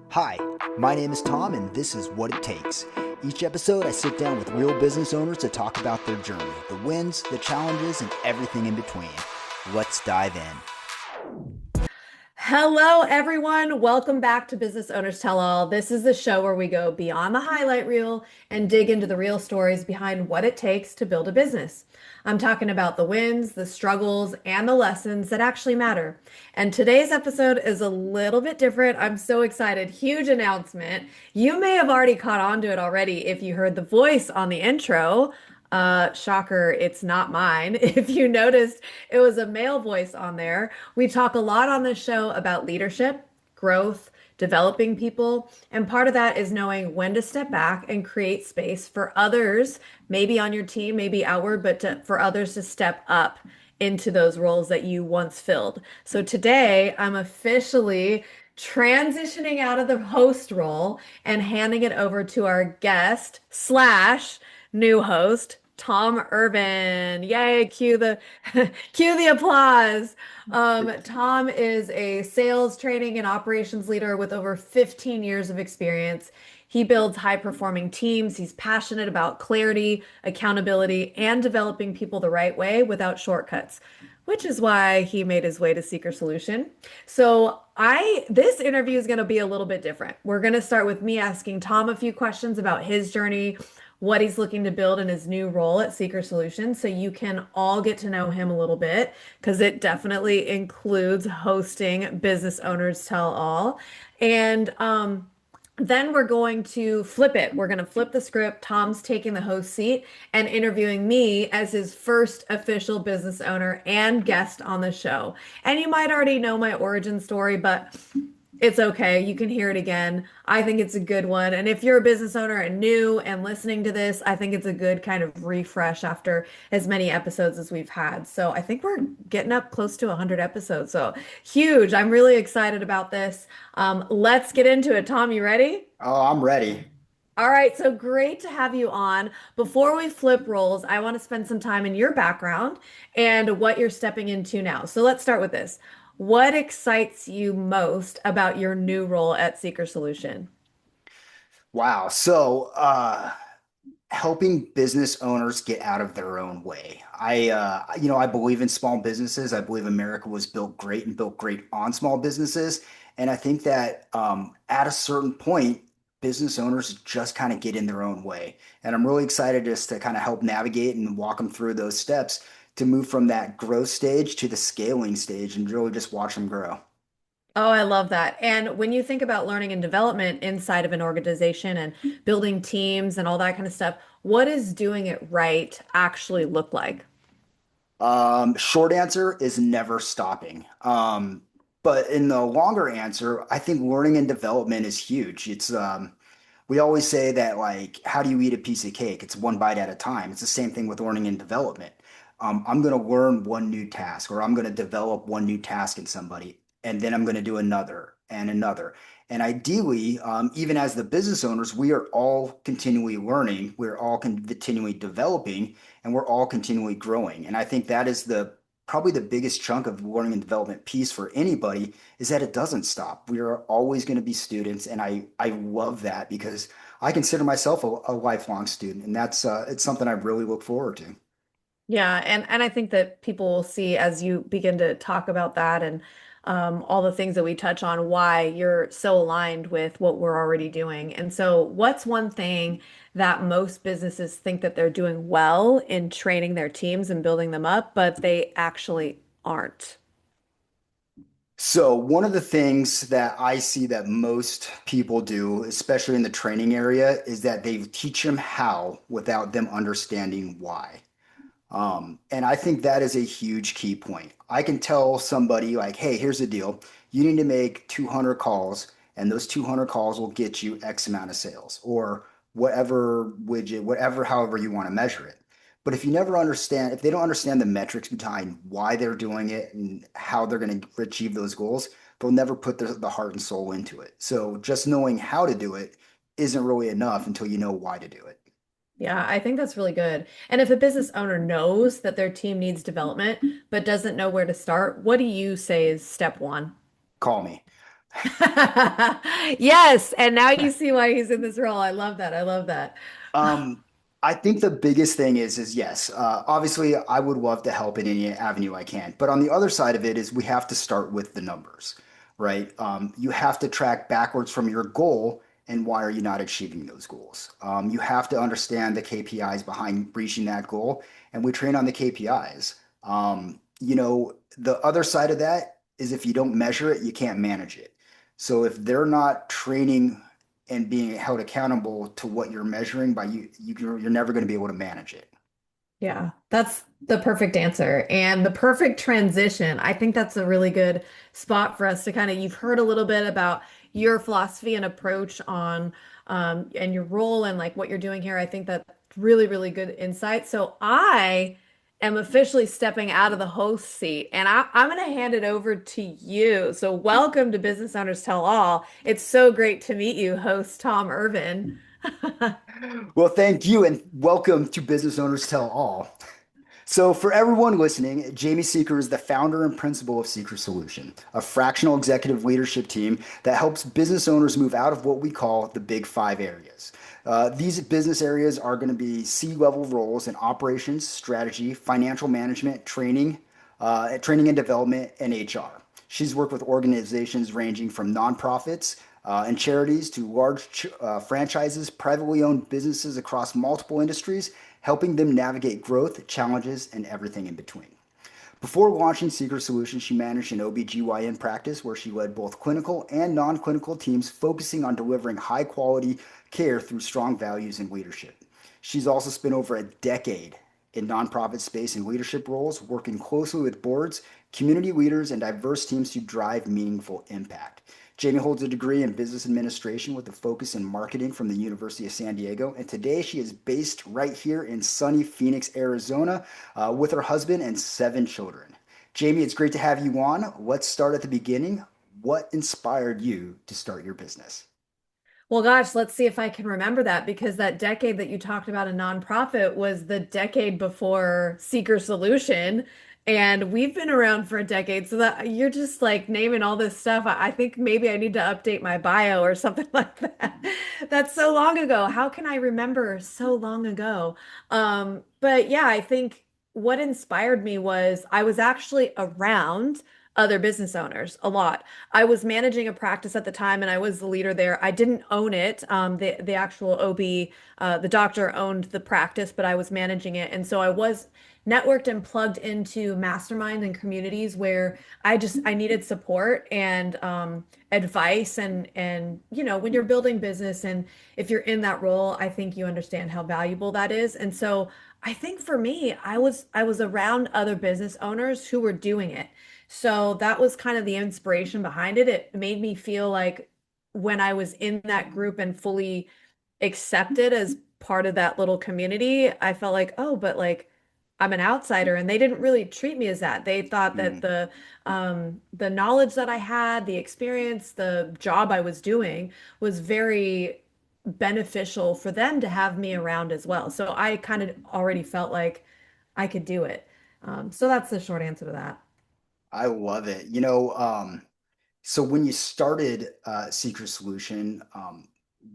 Hi, my name is Tom, and this is What It Takes. Each episode, I sit down with real business owners to talk about their journey, the wins, the challenges, and everything in between. Let's dive in. Hello, everyone. Welcome back to Business Owners Tell All. This is the show where we go beyond the highlight reel and dig into the real stories behind what it takes to build a business. I'm talking about the wins, the struggles, and the lessons that actually matter. And today's episode is a little bit different. I'm so excited. Huge announcement. You may have already caught on to it already if you heard the voice on the intro. Shocker, it's not mine. If you noticed, it was a male voice on there. We talk a lot on this show about leadership, growth, developing people, and part of that is knowing when to step back and create space for others, maybe on your team, maybe outward, but for others to step up into those roles that you once filled. So today, I'm officially transitioning out of the host role and handing it over to our guest slash new host, Tom Irvin. Yay, cue the cue the applause. Tom is a sales training and operations leader with over 15 years of experience. He builds high-performing teams. He's passionate about clarity, accountability, and developing people the right way without shortcuts, which is why he made his way to Seeker Solution. So this interview is going to be a little bit different. We're going to start with me asking Tom a few questions about his journey, what he's looking to build in his new role at Seeker Solutions, so you can all get to know him a little bit because it definitely includes hosting Business Owners Tell All. And then we're going to flip it. We're going to flip the script. Tom's taking the host seat and interviewing me as his first official business owner and guest on the show. And you might already know my origin story, but it's okay. You can hear it again. I think it's a good one. And if you're a business owner and new and listening to this, I think it's a good kind of refresh after as many episodes as we've had. So I think we're getting up close to 100 episodes. So huge. I'm really excited about this. Let's get into it. Tom, you ready? Oh, I'm ready. All right, so great to have you on. Before we flip roles, I want to spend some time in your background and what you're stepping into now. So let's start with this. What excites you most about your new role at Seeker Solution? Wow. Helping business owners get out of their own way. I believe in small businesses. I believe America was built great and built great on small businesses. And I think that at a certain point, business owners just kind of get in their own way. And I'm really excited just to kind of help navigate and walk them through those steps to move from that growth stage to the scaling stage and really just watch them grow. Oh, I love that. And when you think about learning and development inside of an organization and building teams and all that kind of stuff, what does doing it right actually look like? Short answer is never stopping. But in the longer answer, I think learning and development is huge. We always say that, like, how do you eat a piece of cake? It's one bite at a time. It's the same thing with learning and development. I'm going to learn one new task, or I'm going to develop one new task in somebody, and then I'm going to do another and another. And ideally, even as the business owners, we are all continually learning, we're all continually developing, and we're all continually growing. And I think that is the probably the biggest chunk of learning and development piece for anybody is that it doesn't stop. We are always going to be students, and I love that because I consider myself a lifelong student, and that's it's something I really look forward to. Yeah, and I think that people will see as you begin to talk about that and all the things that we touch on, why you're so aligned with what we're already doing. And so, what's one thing that most businesses think that they're doing well in training their teams and building them up, but they actually aren't? So one of the things that I see that most people do, especially in the training area, is that they teach them how without them understanding why. And I think that is a huge key point. I can tell somebody like, hey, here's the deal. You need to make 200 calls, and those 200 calls will get you X amount of sales, or whatever widget, whatever, however you want to measure it. But if you never understand, if they don't understand the metrics behind why they're doing it and how they're going to achieve those goals, they'll never put the heart and soul into it. So just knowing how to do it isn't really enough until you know why to do it. Yeah, I think that's really good. And if a business owner knows that their team needs development but doesn't know where to start, what do you say is step one? Call me. Yes, and now you see why he's in this role. I love that. I love that. Um, I think the biggest thing is yes, obviously I would love to help in any avenue I can, but on the other side of it is we have to start with the numbers, right? You have to track backwards from your goal and why are you not achieving those goals? You have to understand the KPIs behind reaching that goal, and we train on the KPIs. The other side of that is if you don't measure it, you can't manage it. So if they're not training and being held accountable to what you're measuring by you're never going to be able to manage it. Yeah, that's the perfect answer and the perfect transition. I think that's a really good spot for us to kind of, you've heard a little bit about your philosophy and approach on and your role and like what you're doing here. I think that's really, really good insight. So I am officially stepping out of the host seat and I'm going to hand it over to you. So welcome to Business Owners Tell All. It's so great to meet you, host Tom Irvin. Well, thank you and welcome to Business Owners Tell All. So, for everyone listening, Jamie Seeker is the founder and principal of Seeker Solution, a fractional executive leadership team that helps business owners move out of what we call the big five areas. These business areas are going to be C-level roles in operations, strategy, financial management, training and development, and HR. She's worked with organizations ranging from nonprofits and charities to large franchises, privately owned businesses across multiple industries, helping them navigate growth, challenges, and everything in between. Before launching Seeker Solutions, she managed an OBGYN practice where she led both clinical and non clinical teams focusing on delivering high quality care through strong values and leadership. She's also spent over a decade in nonprofit space and leadership roles, working closely with boards, community leaders, and diverse teams to drive meaningful impact. Jamie holds a degree in business administration with a focus in marketing from the University of San Diego, and today she is based right here in sunny Phoenix, Arizona, with her husband and 7 children. Jamie, it's great to have you on. Let's start at the beginning. What inspired you to start your business? Well, gosh, let's see if I can remember that because that decade that you talked about a nonprofit was the decade before Seeker Solution. And we've been around for a decade. So that you're just like naming all this stuff. I think maybe I need to update my bio or something like that. That's so long ago. How can I remember so long ago? But yeah, I think what inspired me was I was actually around other business owners a lot. I was managing a practice at the time and I was the leader there. I didn't own it. The actual OB, the doctor owned the practice, but I was managing it. And so I was networked and plugged into masterminds and communities where I needed support and advice and when you're building business and if you're in that role, I think you understand how valuable that is. And so I think for me, I was around other business owners who were doing it. So that was kind of the inspiration behind it. It made me feel like when I was in that group and fully accepted as part of that little community, I felt like, oh, but like I'm an outsider and they didn't really treat me as that. They thought that Mm, the knowledge that I had, the experience, the job I was doing was very beneficial for them to have me around as well. So I kind of already felt like I could do it. So that's the short answer to that. I love it. So when you started Seeker Solution,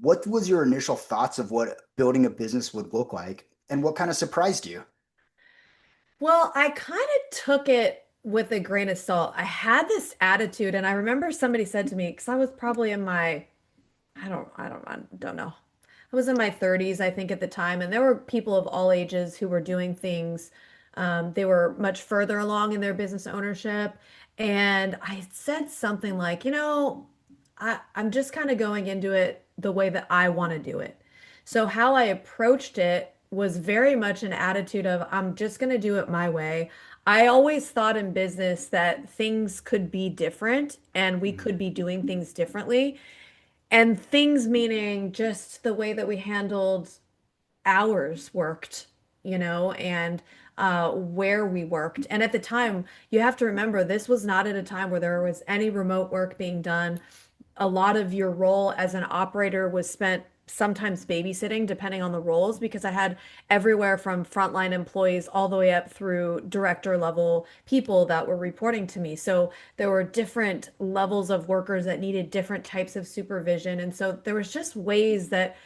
what was your initial thoughts of what building a business would look like, and what kind of surprised you? Well, I kind of took it with a grain of salt. I had this attitude, and I remember somebody said to me, because I was probably in my, I don't know. I was in my 30s, I think, at the time, and there were people of all ages who were doing things. They were much further along in their business ownership. And I said something like, I'm just kind of going into it the way that I want to do it. So how I approached it was very much an attitude of, I'm just going to do it my way. I always thought in business that things could be different and we Mhm. could be doing things differently. And things meaning just the way that we handled hours worked, and where we worked. And at the time, you have to remember this was not at a time where there was any remote work being done. A lot of your role as an operator was spent sometimes babysitting depending on the roles because I had everywhere from frontline employees all the way up through director level people that were reporting to me. So there were different levels of workers that needed different types of supervision. And so there was just ways that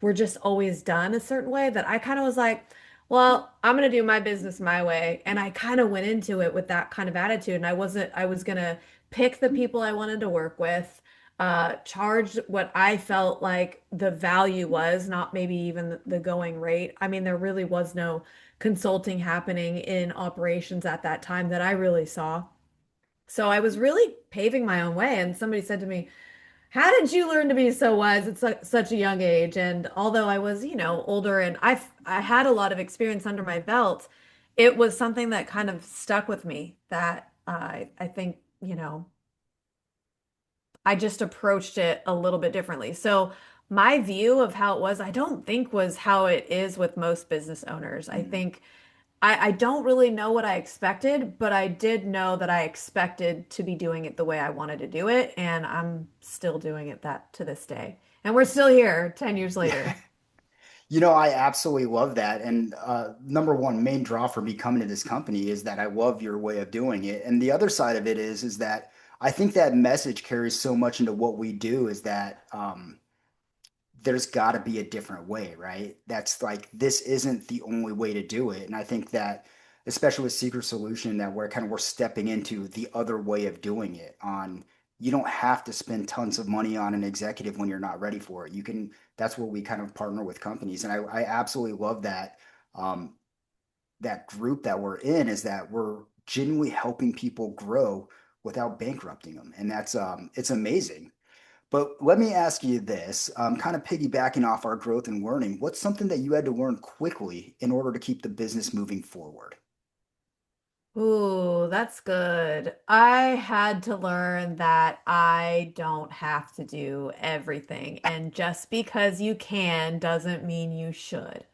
were just always done a certain way that I kind of was like, well, I'm going to do my business my way. And I kind of went into it with that kind of attitude. And I was going to pick the people I wanted to work with, charge what I felt like the value was, not maybe even the going rate. I mean, there really was no consulting happening in operations at that time that I really saw. So I was really paving my own way. And somebody said to me, how did you learn to be so wise at such a young age? And although I was, older and I had a lot of experience under my belt, it was something that kind of stuck with me that I think, I just approached it a little bit differently. So my view of how it was, I don't think was how it is with most business owners. I Mm. think I don't really know what I expected, but I did know that I expected to be doing it the way I wanted to do it, and I'm still doing it that to this day. And we're still here 10 years later. I absolutely love that. And number one main draw for me coming to this company is that I love your way of doing it. And the other side of it is that I think that message carries so much into what we do is that there's got to be a different way, right? That's like this isn't the only way to do it. And I think that especially with Secret Solution that we're stepping into the other way of doing it on you don't have to spend tons of money on an executive when you're not ready for it. You can that's where we kind of partner with companies. And I absolutely love that that group that we're in is that we're genuinely helping people grow without bankrupting them. And that's it's amazing. But let me ask you this, kind of piggybacking off our growth and learning, what's something that you had to learn quickly in order to keep the business moving forward? Ooh, that's good. I had to learn that I don't have to do everything, and just because you can doesn't mean you should.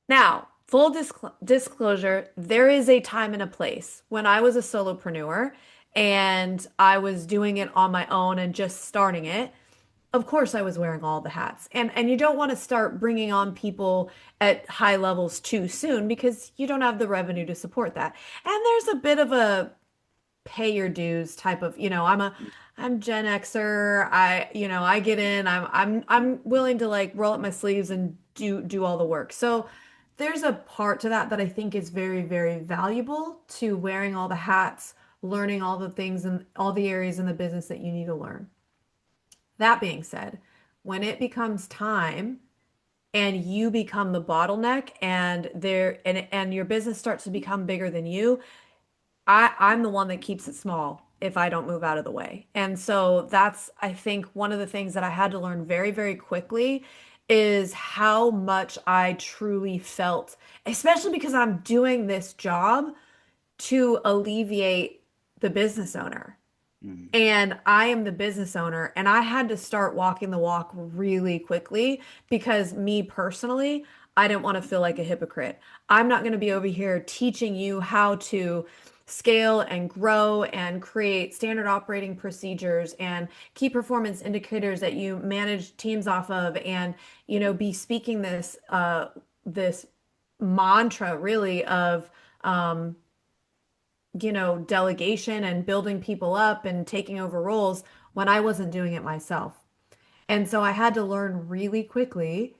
Now, disclosure, there is a time and a place. When I was a solopreneur and I was doing it on my own and just starting it, of course I was wearing all the hats. And you don't want to start bringing on people at high levels too soon because you don't have the revenue to support that. And there's a bit of a pay your dues type of, I'm Gen Xer. I get in. I'm willing to like roll up my sleeves and do all the work. So there's a part to that that I think is very, very valuable to wearing all the hats, learning all the things and all the areas in the business that you need to learn. That being said, when it becomes time and you become the bottleneck and your business starts to become bigger than you, I'm the one that keeps it small if I don't move out of the way. And so that's, I think, one of the things that I had to learn very, very quickly is how much I truly felt, especially because I'm doing this job to alleviate the business owner. Mm, And I am the business owner, and I had to start walking the walk really quickly because me personally, I didn't want to feel like a hypocrite. I'm not going to be over here teaching you how to scale and grow and create standard operating procedures and key performance indicators that you manage teams off of and, be speaking this mantra really of delegation and building people up and taking over roles when I wasn't doing it myself. And so I had to learn really quickly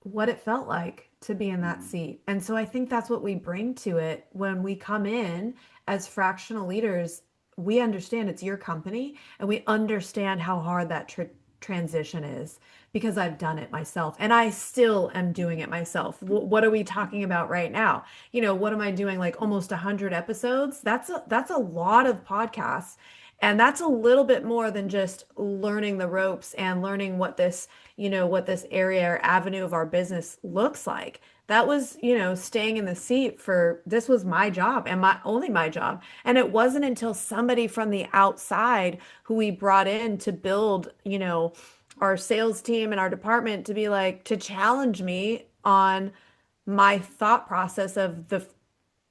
what it felt like to be in that mm, seat. And so I think that's what we bring to it when we come in as fractional leaders. We understand it's your company and we understand how hard that transition is because I've done it myself and I still am doing it myself. What are we talking about right now? What am I doing? Like almost 100 episodes? That's a lot of podcasts. And that's a little bit more than just learning the ropes and learning what this area or avenue of our business looks like. That was, staying in the seat for this was my job and my job. And it wasn't until somebody from the outside who we brought in to build, our sales team and our department to be like to challenge me on my thought process of the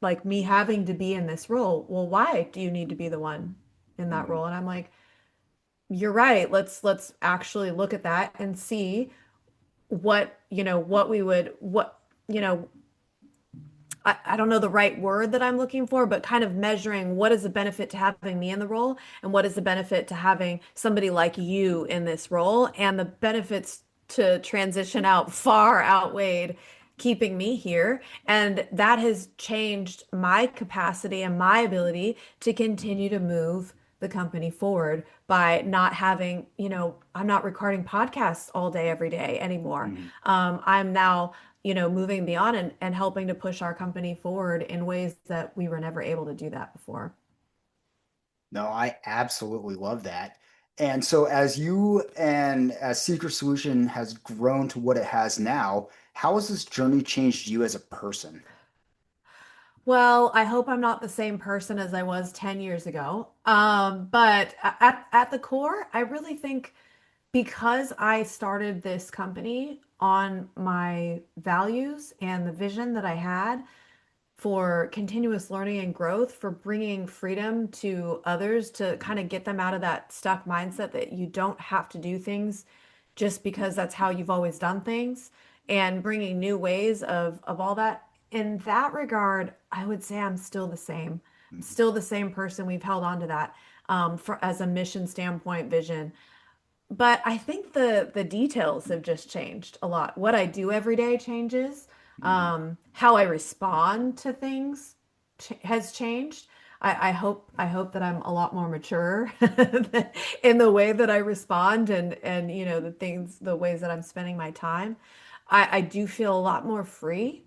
like me having to be in this role. Well, why do you need to be the one in that mm. role? And I'm like, you're right. Let's actually look at that and see what, what we would, you know, I don't know the right word that I'm looking for, but kind of measuring what is the benefit to having me in the role and what is the benefit to having somebody like you in this role. And the benefits to transition out far outweighed keeping me here. And that has changed my capacity and my ability to continue to move the company forward by not having, I'm not recording podcasts all day, every day anymore. Mhm. I'm now moving beyond and helping to push our company forward in ways that we were never able to do that before. No, I absolutely love that. And so, as you and as Secret Solution has grown to what it has now, how has this journey changed you as a person? Well, I hope I'm not the same person as I was 10 years ago. But at the core, I really think because I started this company on my values and the vision that I had, for continuous learning and growth, for bringing freedom to others to kind of get them out of that stuck mindset that you don't have to do things just because that's how you've always done things, and bringing new ways of all that. In that regard, I would say I'm still the same. I'm still the same person. We've held on to that for as a mission standpoint, vision. But I think the details have just changed a lot. What I do every day changes. Mhm. How I respond to things ch has changed. I hope that I'm a lot more mature in the way that I respond and the ways that I'm spending my time. I do feel a lot more free.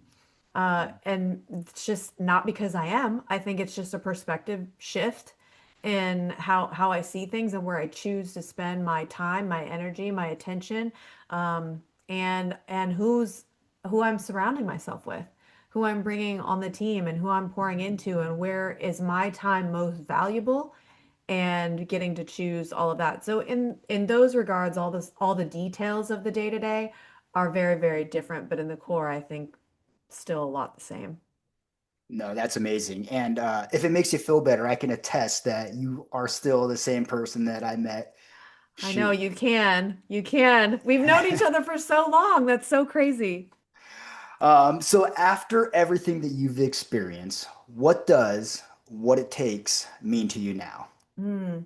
And it's just not because I am. I think it's just a perspective shift in how I see things and where I choose to spend my time, my energy, my attention, and who I'm surrounding myself with, who I'm bringing on the team, and who I'm pouring into, and where is my time most valuable, and getting to choose all of that. So in those regards, all the details of the day to day are very, very different, but in the core, I think still a lot the same. No, that's amazing. And if it makes you feel better, I can attest that you are still the same person that I met. I know Shoot. you can. You can. We've known each other for so long. That's so crazy. So after everything that you've experienced, what does what it takes mean to you now? Hmm.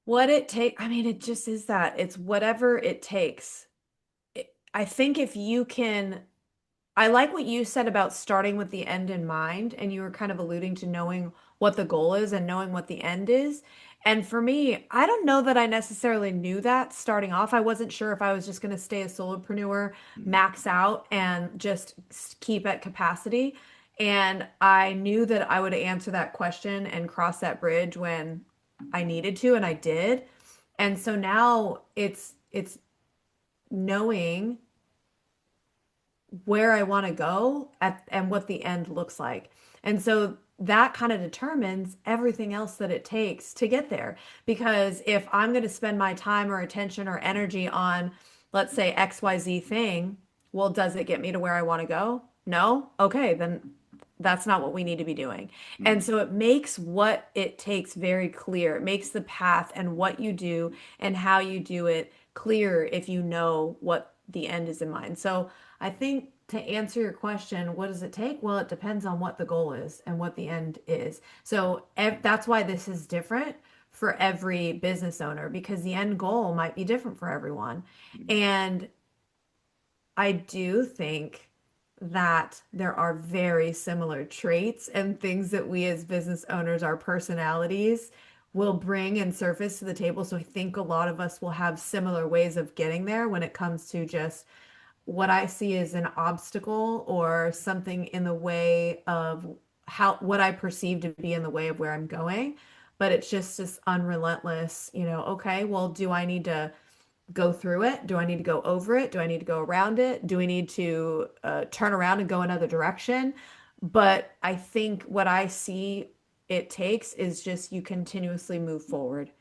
What it take, I mean, it just is that. It's whatever it takes. I think if you can I like what you said about starting with the end in mind, and you were kind of alluding to knowing what the goal is and knowing what the end is. And for me, I don't know that I necessarily knew that starting off. I wasn't sure if I was just going to stay a solopreneur, max out, and just keep at capacity. And I knew that I would answer that question and cross that bridge when I needed to, and I did. And so now it's knowing where I want to go and what the end looks like. And so that kind of determines everything else that it takes to get there. Because if I'm going to spend my time or attention or energy on, let's say, XYZ thing, well, does it get me to where I want to go? No? Okay, then that's not what we need to be doing. And Mhm. so it makes what it takes very clear. It makes the path and what you do and how you do it clear if you know what the end is in mind. So I think to answer your question, what does it take? Well, it depends on what the goal is and what the end is. So that's why this is different for every business owner, because the end goal might be different for everyone. And I do think that there are very similar traits and things that we as business owners, our personalities, will bring and surface to the table. So I think a lot of us will have similar ways of getting there when it comes to just what I see as an obstacle or something in the way of how what I perceive to be in the way of where I'm going. But it's just this unrelentless, okay, well, do I need to go through it? Do I need to go over it? Do I need to go around it? Do we need to turn around and go another direction? But I think what I see it takes is just you continuously move forward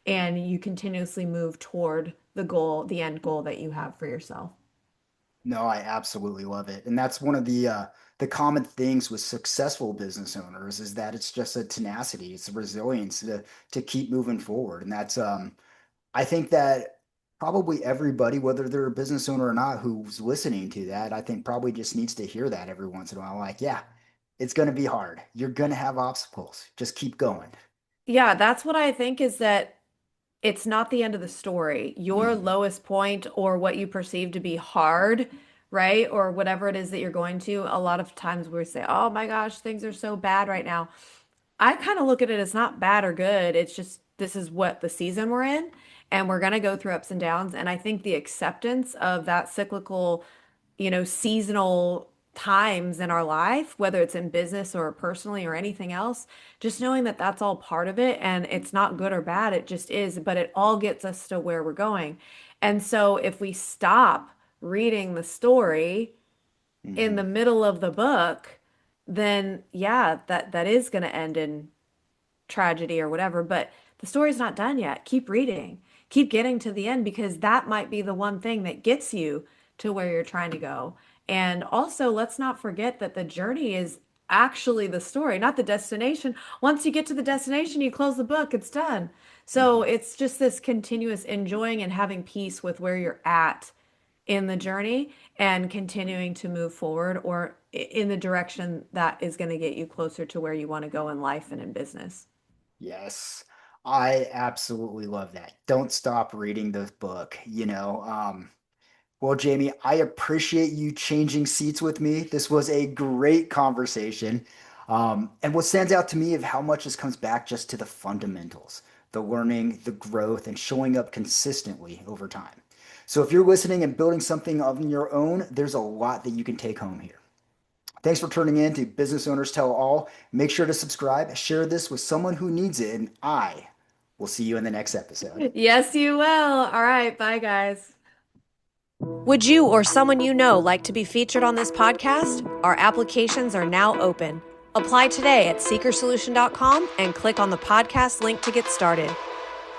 and you continuously move toward the goal, the end goal that you have for yourself. No, I absolutely love it. And that's one of the common things with successful business owners is that it's just a tenacity, it's a resilience to keep moving forward. And that's I think that probably everybody, whether they're a business owner or not, who's listening to that, I think probably just needs to hear that every once in a while. Like, yeah, it's going to be hard. You're going to have obstacles. Just keep going. Yeah, that's what I think is that it's not the end of the story. Your Mhm. lowest point or what you perceive to be hard, right? Or whatever it is that you're going to, a lot of times we say, oh my gosh, things are so bad right now. I kind of look at it as not bad or good. It's just this is what the season we're in, and we're going to go through ups and downs. And I think the acceptance of that cyclical, seasonal times in our life, whether it's in business or personally or anything else, just knowing that that's all part of it and it's not good or bad, it just is, but it all gets us to where we're going. And so if we stop reading the story in the Mhm. middle of the book, then yeah, that is going to end in tragedy or whatever, but the story's not done yet. Keep reading. Keep getting to the end because that might be the one thing that gets you to where you're trying to go. And also, let's not forget that the journey is actually the story, not the destination. Once you get to the destination, you close the book, it's done. So Mhm. it's just this continuous enjoying and having peace with where you're at in the journey and continuing to move forward or in the direction that is going to get you closer to where you want to go in life and in business. Yes, I absolutely love that. Don't stop reading the book, Well, Jamie, I appreciate you changing seats with me. This was a great conversation. And what stands out to me of how much this comes back just to the fundamentals, the learning, the growth, and showing up consistently over time. So if you're listening and building something of your own, there's a lot that you can take home here. Thanks for tuning in to Business Owners Tell All. Make sure to subscribe, share this with someone who needs it, and I will see you in the next episode. Yes, you will. All right. Bye, guys. Would you or someone you know like to be featured on this podcast? Our applications are now open. Apply today at seekersolution.com and click on the podcast link to get started.